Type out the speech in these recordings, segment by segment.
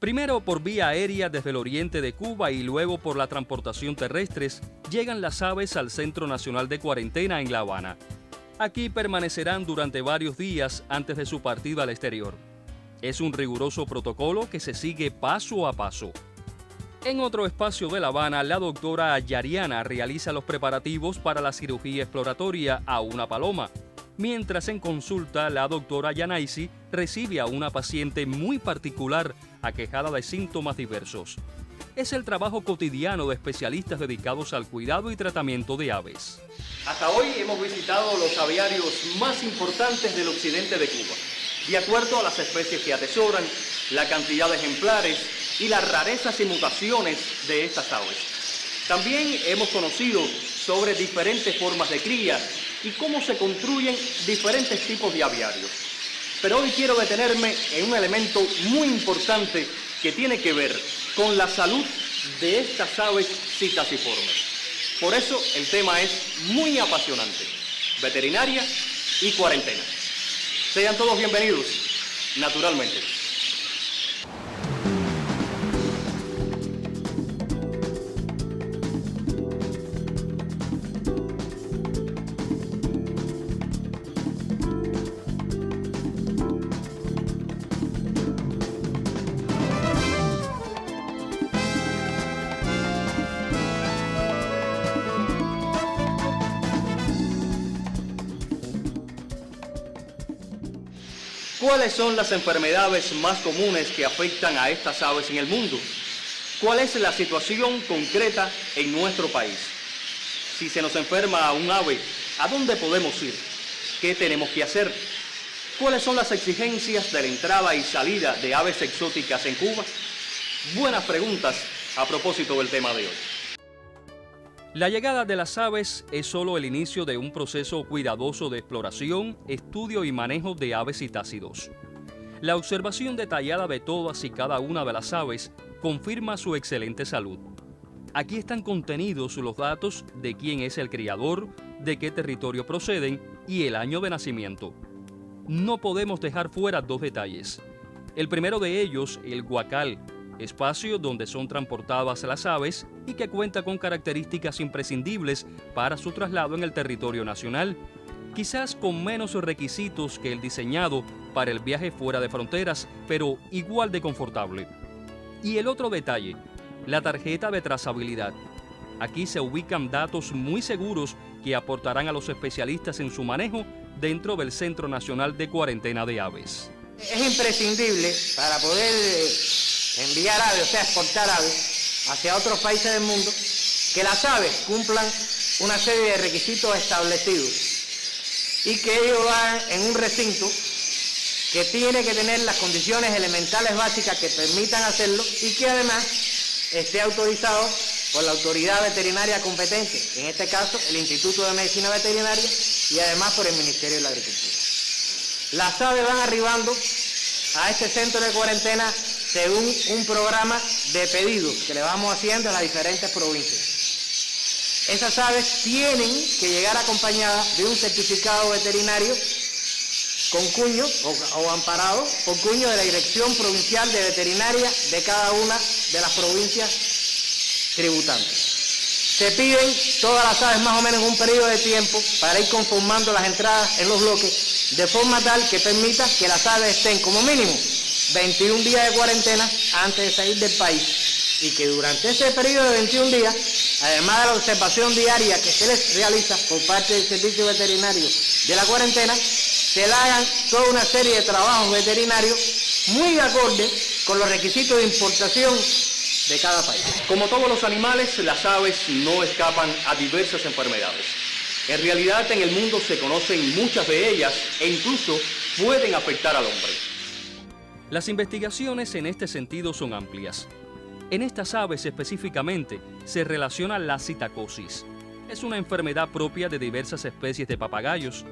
Primero por vía aérea desde el oriente de Cuba y luego por la transportación terrestre, llegan las aves al Centro Nacional de Cuarentena en La Habana. Aquí permanecerán durante varios días antes de su partida al exterior. Es un riguroso protocolo que se sigue paso a paso. En otro espacio de La Habana, la doctora Yariana realiza los preparativos para la cirugía exploratoria a una paloma, mientras en consulta la doctora Yanaisi recibe a una paciente muy particular aquejada de síntomas diversos. Es el trabajo cotidiano de especialistas dedicados al cuidado y tratamiento de aves. Hasta hoy hemos visitado los aviarios más importantes del occidente de Cuba, de acuerdo a las especies que atesoran, la cantidad de ejemplares y las rarezas y mutaciones de estas aves. También hemos conocido sobre diferentes formas de cría y cómo se construyen diferentes tipos de aviarios. Pero hoy quiero detenerme en un elemento muy importante que tiene que ver con la salud de estas aves citasiformes. Por eso el tema es muy apasionante: veterinaria y cuarentena. Sean todos bienvenidos, naturalmente. ¿Cuáles son las enfermedades más comunes que afectan a estas aves en el mundo? ¿Cuál es la situación concreta en nuestro país? Si se nos enferma un ave, ¿a dónde podemos ir? ¿Qué tenemos que hacer? ¿Cuáles son las exigencias de la entrada y salida de aves exóticas en Cuba? Buenas preguntas a propósito del tema de hoy. La llegada de las aves es solo el inicio de un proceso cuidadoso de exploración, estudio y manejo de aves citácidos. La observación detallada de todas y cada una de las aves confirma su excelente salud. Aquí están contenidos los datos de quién es el criador, de qué territorio proceden y el año de nacimiento. No podemos dejar fuera dos detalles. El primero de ellos, el guacal, espacio donde son transportadas las aves y que cuenta con características imprescindibles para su traslado en el territorio nacional, quizás con menos requisitos que el diseñado para el viaje fuera de fronteras, pero igual de confortable. Y el otro detalle, la tarjeta de trazabilidad. Aquí se ubican datos muy seguros que aportarán a los especialistas en su manejo dentro del Centro Nacional de Cuarentena de Aves. Es imprescindible para poder enviar aves, o sea, exportar aves hacia otros países del mundo, que las aves cumplan una serie de requisitos establecidos y que ellos van en un recinto que tiene que tener las condiciones elementales básicas que permitan hacerlo y que además esté autorizado por la autoridad veterinaria competente, en este caso el Instituto de Medicina Veterinaria y además por el Ministerio de la Agricultura. Las aves van arribando a este centro de cuarentena según un programa de pedidos que le vamos haciendo a las diferentes provincias. Esas aves tienen que llegar acompañadas de un certificado veterinario con cuño o amparado por cuño de la Dirección Provincial de Veterinaria de cada una de las provincias tributantes. Se piden todas las aves más o menos en un periodo de tiempo para ir conformando las entradas en los bloques de forma tal que permita que las aves estén como mínimo 21 días de cuarentena antes de salir del país y que durante ese periodo de 21 días, además de la observación diaria que se les realiza por parte del servicio veterinario de la cuarentena, se le hagan toda una serie de trabajos veterinarios muy acorde con los requisitos de importación de cada país. Como todos los animales, las aves no escapan a diversas enfermedades. En realidad, en el mundo se conocen muchas de ellas e incluso pueden afectar al hombre. Las investigaciones en este sentido son amplias. En estas aves específicamente se relaciona la citacosis. Es una enfermedad propia de diversas especies de papagayos.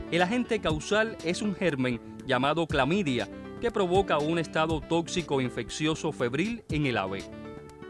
El agente causal es un germen llamado clamidia que provoca un estado tóxico infeccioso febril en el ave.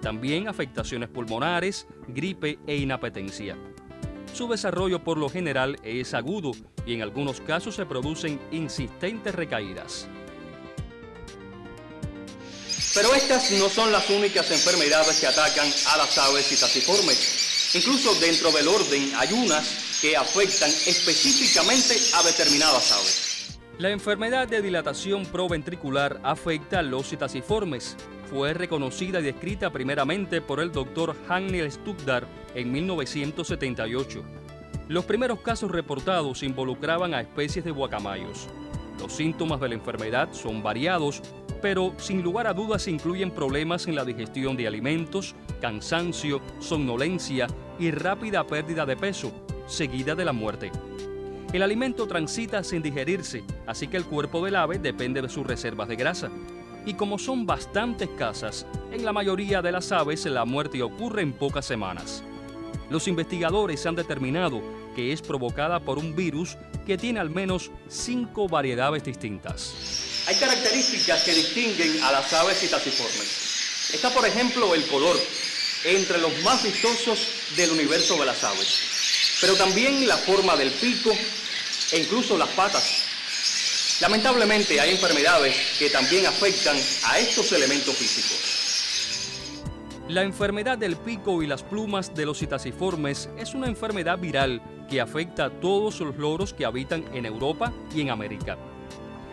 También afectaciones pulmonares, gripe e inapetencia. Su desarrollo por lo general es agudo y en algunos casos se producen insistentes recaídas. Pero estas no son las únicas enfermedades que atacan a las aves citasiformes. Incluso dentro del orden hay unas que afectan específicamente a determinadas aves. La enfermedad de dilatación proventricular afecta a los citasiformes. Fue reconocida y descrita primeramente por el Dr. Haniel Stuckdar en 1978. Los primeros casos reportados involucraban a especies de guacamayos. Los síntomas de la enfermedad son variados, pero sin lugar a dudas incluyen problemas en la digestión de alimentos, cansancio, somnolencia y rápida pérdida de peso, seguida de la muerte. El alimento transita sin digerirse, así que el cuerpo del ave depende de sus reservas de grasa. Y como son bastante escasas, en la mayoría de las aves la muerte ocurre en pocas semanas. Los investigadores han determinado que es provocada por un virus que tiene al menos 5 variedades distintas. Hay características que distinguen a las aves citasiformes. Está, por ejemplo, el color, entre los más vistosos del universo de las aves. Pero también la forma del pico e incluso las patas. Lamentablemente hay enfermedades que también afectan a estos elementos físicos. La enfermedad del pico y las plumas de los citasiformes es una enfermedad viral que afecta a todos los loros que habitan en Europa y en América.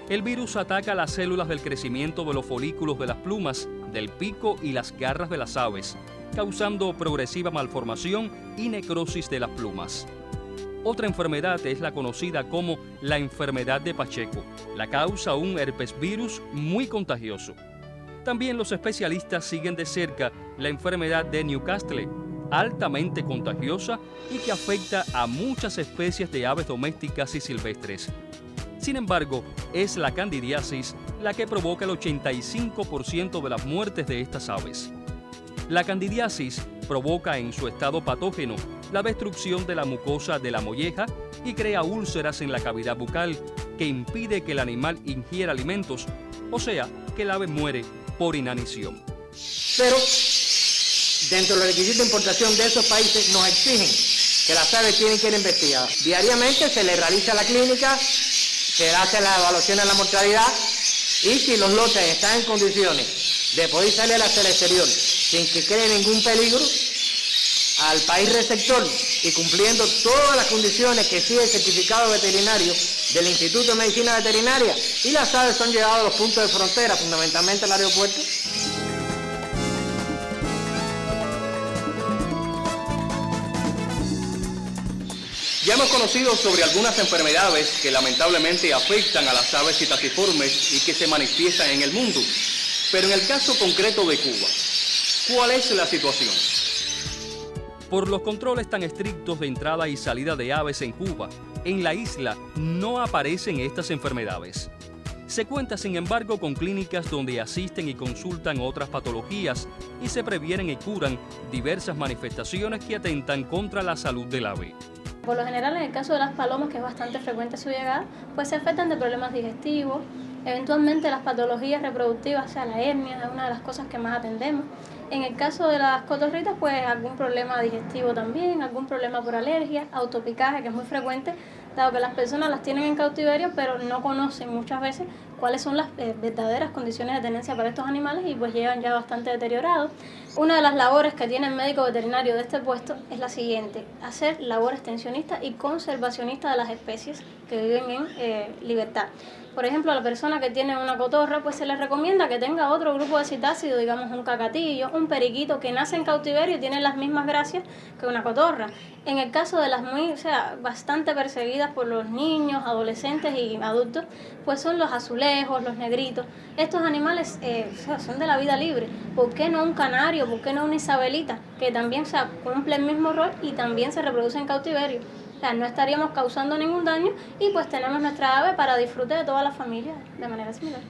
El virus ataca las células del crecimiento de los folículos de las plumas, del pico y las garras de las aves, causando progresiva malformación y necrosis de las plumas. Otra enfermedad es la conocida como la enfermedad de Pacheco. La causa un herpesvirus muy contagioso. También los especialistas siguen de cerca la enfermedad de Newcastle, altamente contagiosa y que afecta a muchas especies de aves domésticas y silvestres. Sin embargo, es la candidiasis la que provoca el 85% de las muertes de estas aves. La candidiasis provoca en su estado patógeno la destrucción de la mucosa de la molleja y crea úlceras en la cavidad bucal que impide que el animal ingiera alimentos, o sea, que el ave muere por inanición. Pero dentro de los requisitos de importación de esos países nos exigen que las aves tienen que ir investigadas. Diariamente se le realiza la clínica, se hace la evaluación de la mortalidad y si los lotes están en condiciones de poder salir hacia el exterior sin que cree ningún peligro al país receptor y cumpliendo todas las condiciones que exige el certificado veterinario del Instituto de Medicina Veterinaria, y las aves son llevadas a los puntos de frontera, fundamentalmente al aeropuerto. Ya hemos conocido sobre algunas enfermedades que lamentablemente afectan a las aves citasiformes y que se manifiestan en el mundo. Pero en el caso concreto de Cuba, ¿cuál es la situación? Por los controles tan estrictos de entrada y salida de aves en Cuba, en la isla no aparecen estas enfermedades. Se cuenta, sin embargo, con clínicas donde asisten y consultan otras patologías y se previenen y curan diversas manifestaciones que atentan contra la salud del ave. Por lo general, en el caso de las palomas, que es bastante frecuente su llegada, pues se afectan de problemas digestivos, eventualmente las patologías reproductivas, o sea, la hernia es una de las cosas que más atendemos. En el caso de las cotorritas, pues algún problema digestivo también, algún problema por alergia, autopicaje, que es muy frecuente, dado que las personas las tienen en cautiverio, pero no conocen muchas veces cuáles son las verdaderas condiciones de tenencia para estos animales y pues llegan ya bastante deteriorados. Una de las labores que tiene el médico veterinario de este puesto es la siguiente: hacer labor extensionista y conservacionista de las especies que viven en libertad. Por ejemplo, a la persona que tiene una cotorra, pues se le recomienda que tenga otro grupo de citácido, digamos un cacatillo, un periquito que nace en cautiverio y tiene las mismas gracias que una cotorra. En el caso de las bastante perseguidas por los niños, adolescentes y adultos, pues son los azulejos, los negritos. Estos animales son de la vida libre. ¿Por qué no un canario? ¿Por qué no una isabelita? Que también cumple el mismo rol y también se reproduce en cautiverio. O sea, no estaríamos causando ningún daño y pues tenemos nuestra ave para disfrute de toda la familia de manera similar.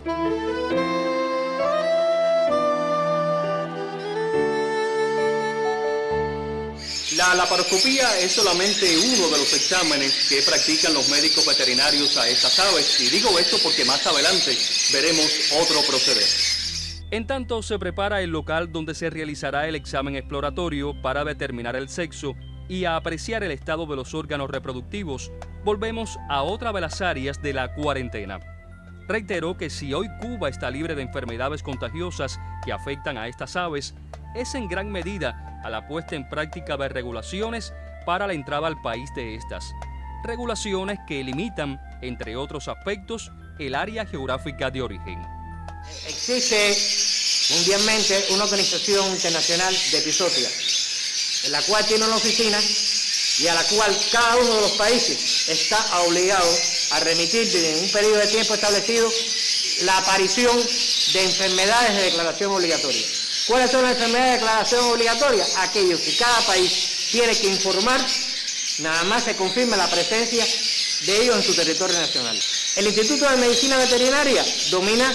La laparoscopía es solamente uno de los exámenes que practican los médicos veterinarios a estas aves, y digo esto porque más adelante veremos otro proceder. En tanto, se prepara el local donde se realizará el examen exploratorio para determinar el sexo y a apreciar el estado de los órganos reproductivos. Volvemos a otra de las áreas de la cuarentena. Reiteró que si hoy Cuba está libre de enfermedades contagiosas que afectan a estas aves, es en gran medida a la puesta en práctica de regulaciones para la entrada al país de estas. Regulaciones que limitan, entre otros aspectos, el área geográfica de origen. Existe mundialmente una organización internacional de epizootia, en la cual tiene una oficina y a la cual cada uno de los países está obligado a remitir en un periodo de tiempo establecido la aparición de enfermedades de declaración obligatoria. ¿Cuáles son las enfermedades de declaración obligatoria? Aquellos que cada país tiene que informar, nada más se confirma la presencia de ellos en su territorio nacional. El Instituto de Medicina Veterinaria domina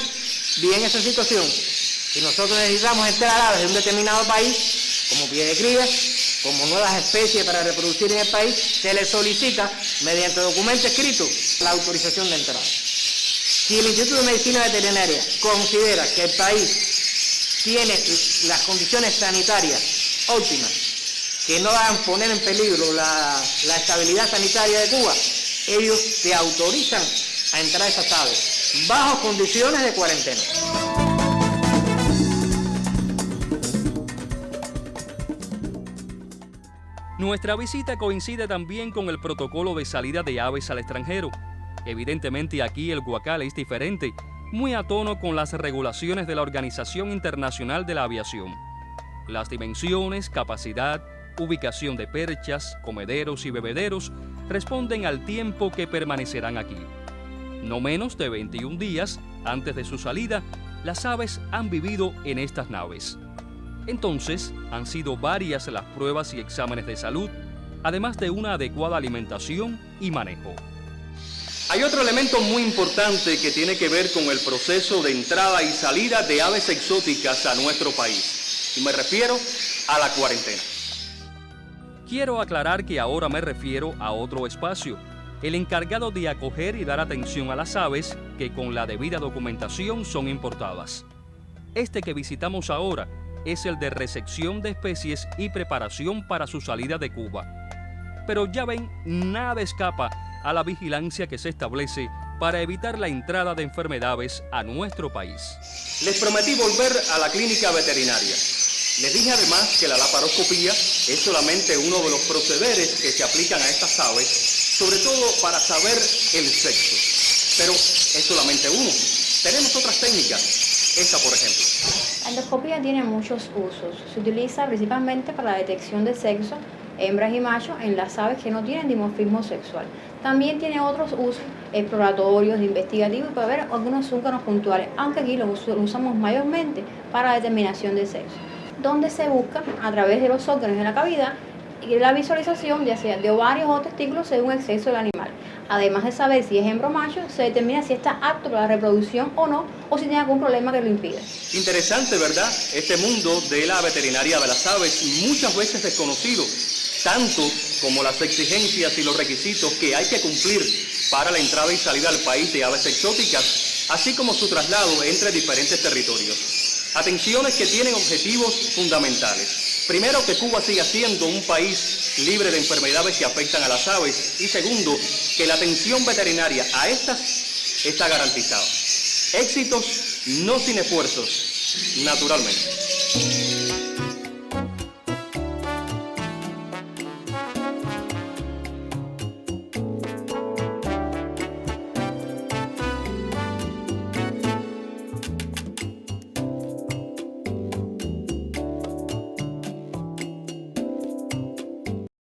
bien esa situación. Si nosotros necesitamos entrar aves de un determinado país, como pie de cría, como nuevas especies para reproducir en el país, se le solicita, mediante documento escrito, la autorización de entrada. Si el Instituto de Medicina Veterinaria considera que el país tiene las condiciones sanitarias óptimas, que no van a poner en peligro la estabilidad sanitaria de Cuba, ellos se autorizan a entrar esas aves, bajo condiciones de cuarentena. Nuestra visita coincide también con el protocolo de salida de aves al extranjero. Evidentemente aquí el guacal es diferente, muy a tono con las regulaciones de la Organización Internacional de la Aviación. Las dimensiones, capacidad, ubicación de perchas, comederos y bebederos responden al tiempo que permanecerán aquí. No menos de 21 días antes de su salida, las aves han vivido en estas naves. Entonces, han sido varias las pruebas y exámenes de salud, además de una adecuada alimentación y manejo. Hay otro elemento muy importante que tiene que ver con el proceso de entrada y salida de aves exóticas a nuestro país, y me refiero a la cuarentena. Quiero aclarar que ahora me refiero a otro espacio, el encargado de acoger y dar atención a las aves que con la debida documentación son importadas. Este que visitamos ahora es el de recepción de especies y preparación para su salida de Cuba. Pero ya ven, nada escapa a la vigilancia que se establece para evitar la entrada de enfermedades a nuestro país. Les prometí volver a la clínica veterinaria. Les dije además que la laparoscopía es solamente uno de los procederes que se aplican a estas aves, sobre todo para saber el sexo. Pero es solamente uno. Tenemos otras técnicas. Esta, por ejemplo. La endoscopía tiene muchos usos. Se utiliza principalmente para la detección de sexo, hembras y machos, en las aves que no tienen dimorfismo sexual. También tiene otros usos exploratorios, investigativos, para ver algunos órganos puntuales, aunque aquí lo usamos mayormente para la determinación de sexo, donde se busca, a través de los órganos de la cavidad, la visualización ya sea de ovarios o testículos según el sexo del animal. Además de saber si es hembra o macho, se determina si está apto para la reproducción o no, o si tiene algún problema que lo impida. Interesante, ¿verdad? Este mundo de la veterinaria de las aves, muchas veces desconocido, tanto como las exigencias y los requisitos que hay que cumplir para la entrada y salida al país de aves exóticas, así como su traslado entre diferentes territorios. Atenciones que tienen objetivos fundamentales. Primero, que Cuba siga siendo un país libre de enfermedades que afectan a las aves. Y segundo, que la atención veterinaria a estas está garantizada. Éxitos no sin esfuerzos, naturalmente.